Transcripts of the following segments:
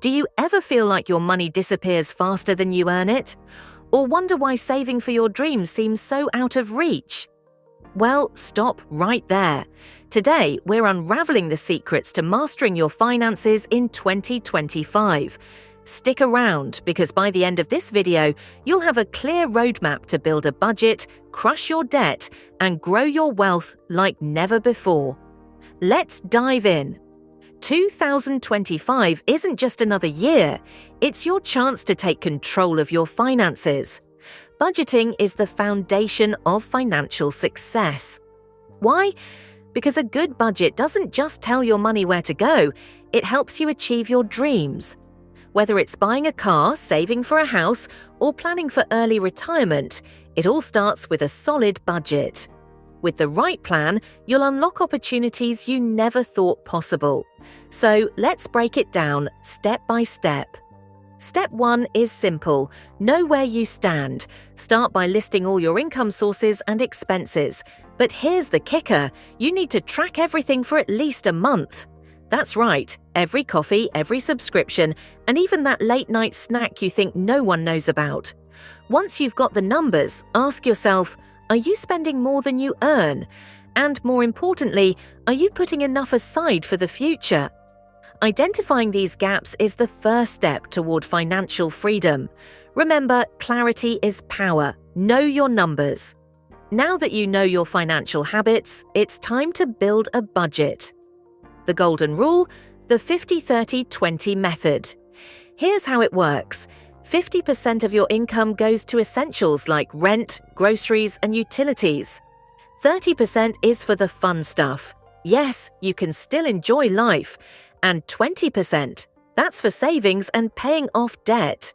Do you ever feel like your money disappears faster than you earn it? Or wonder why saving for your dreams seems so out of reach? Well, stop right there. Today, we're unraveling the secrets to mastering your finances in 2025. Stick around, because by the end of this video, you'll have a clear roadmap to build a budget, crush your debt, and grow your wealth like never before. Let's dive in. 2025 isn't just another year, it's your chance to take control of your finances. Budgeting is the foundation of financial success. Why? Because a good budget doesn't just tell your money where to go, it helps you achieve your dreams. Whether it's buying a car, saving for a house, or planning for early retirement, it all starts with a solid budget. With the right plan, you'll unlock opportunities you never thought possible. So let's break it down step by step. Step 1 is simple. Know where you stand. Start by listing all your income sources and expenses. But here's the kicker. You need to track everything for at least a month. That's right, every coffee, every subscription, and even that late-night snack you think no one knows about. Once you've got the numbers, ask yourself, are you spending more than you earn? And more importantly, are you putting enough aside for the future? Identifying these gaps is the first step toward financial freedom. Remember, clarity is power. Know your numbers. Now that you know your financial habits, it's time to build a budget. The golden rule, the 50-30-20 method. Here's how it works. 50% of your income goes to essentials like rent, groceries, and utilities. 30% is for the fun stuff. Yes, you can still enjoy life. And 20%, that's for savings and paying off debt.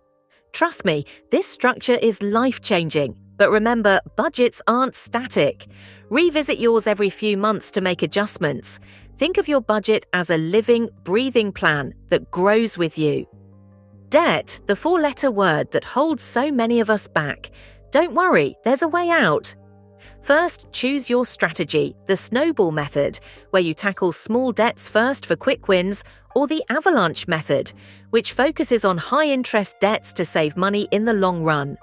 Trust me, this structure is life-changing. But remember, budgets aren't static. Revisit yours every few months to make adjustments. Think of your budget as a living, breathing plan that grows with you. Debt, the four-letter word that holds so many of us back. Don't worry, there's a way out. First, choose your strategy, the snowball method, where you tackle small debts first for quick wins, or the avalanche method, which focuses on high-interest debts to save money in the long run.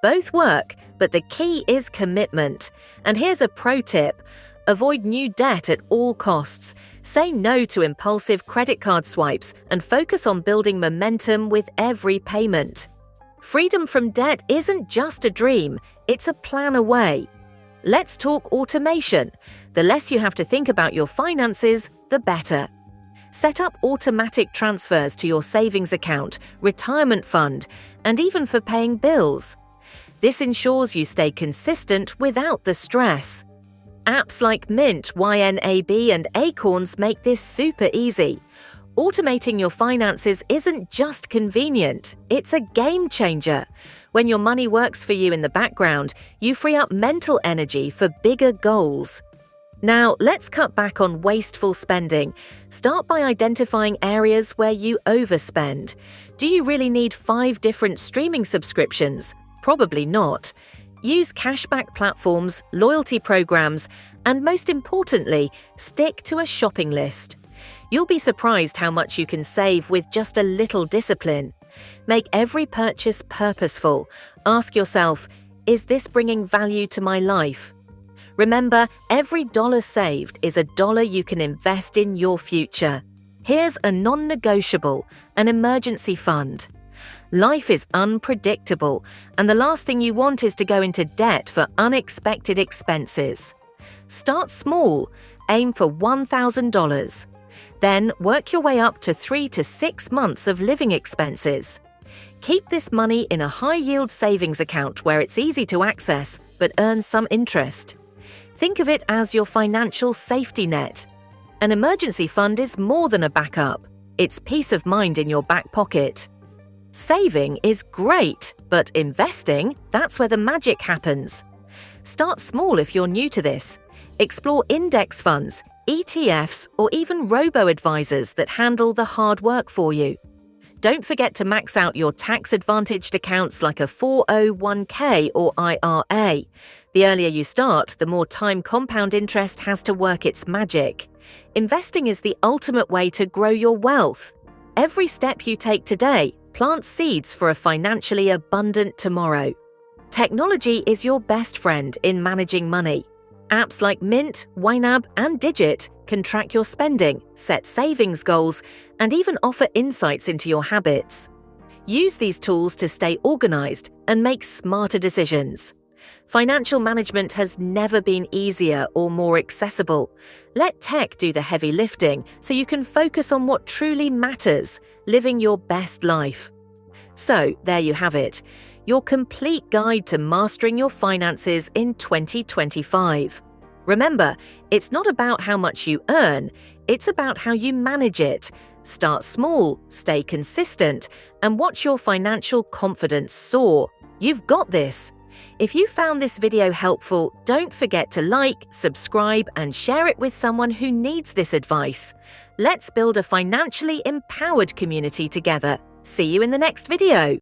Both work, but the key is commitment. And here's a pro tip. Avoid new debt at all costs. Say no to impulsive credit card swipes and focus on building momentum with every payment. Freedom from debt isn't just a dream, it's a plan away. Let's talk automation. The less you have to think about your finances, the better. Set up automatic transfers to your savings account, retirement fund, and even for paying bills. This ensures you stay consistent without the stress. Apps like Mint, YNAB, and Acorns make this super easy. Automating your finances isn't just convenient, it's a game changer. When your money works for you in the background, you free up mental energy for bigger goals. Now, let's cut back on wasteful spending. Start by identifying areas where you overspend. Do you really need 5 different streaming subscriptions? Probably not. Use cashback platforms, loyalty programs, and most importantly, stick to a shopping list. You'll be surprised how much you can save with just a little discipline. Make every purchase purposeful. Ask yourself, is this bringing value to my life? Remember, every dollar saved is a dollar you can invest in your future. Here's a non-negotiable, an emergency fund. Life is unpredictable, and the last thing you want is to go into debt for unexpected expenses. Start small, aim for $1,000. Then work your way up to 3 to 6 months of living expenses. Keep this money in a high-yield savings account where it's easy to access but earns some interest. Think of it as your financial safety net. An emergency fund is more than a backup. It's peace of mind in your back pocket. Saving is great, but investing, that's where the magic happens. Start small if you're new to this. Explore index funds, ETFs, or even robo-advisors that handle the hard work for you. Don't forget to max out your tax-advantaged accounts like a 401k or IRA. The earlier you start, the more time compound interest has to work its magic. Investing is the ultimate way to grow your wealth. Every step you take today plants seeds for a financially abundant tomorrow. Technology is your best friend in managing money. Apps like Mint, YNAB, and Digit can track your spending, set savings goals, and even offer insights into your habits. Use these tools to stay organized and make smarter decisions. Financial management has never been easier or more accessible. Let tech do the heavy lifting so you can focus on what truly matters, living your best life. So, there you have it, your complete guide to mastering your finances in 2025. Remember, it's not about how much you earn, it's about how you manage it. Start small, stay consistent, and watch your financial confidence soar. You've got this. If you found this video helpful, don't forget to like, subscribe, and share it with someone who needs this advice. Let's build a financially empowered community together. See you in the next video.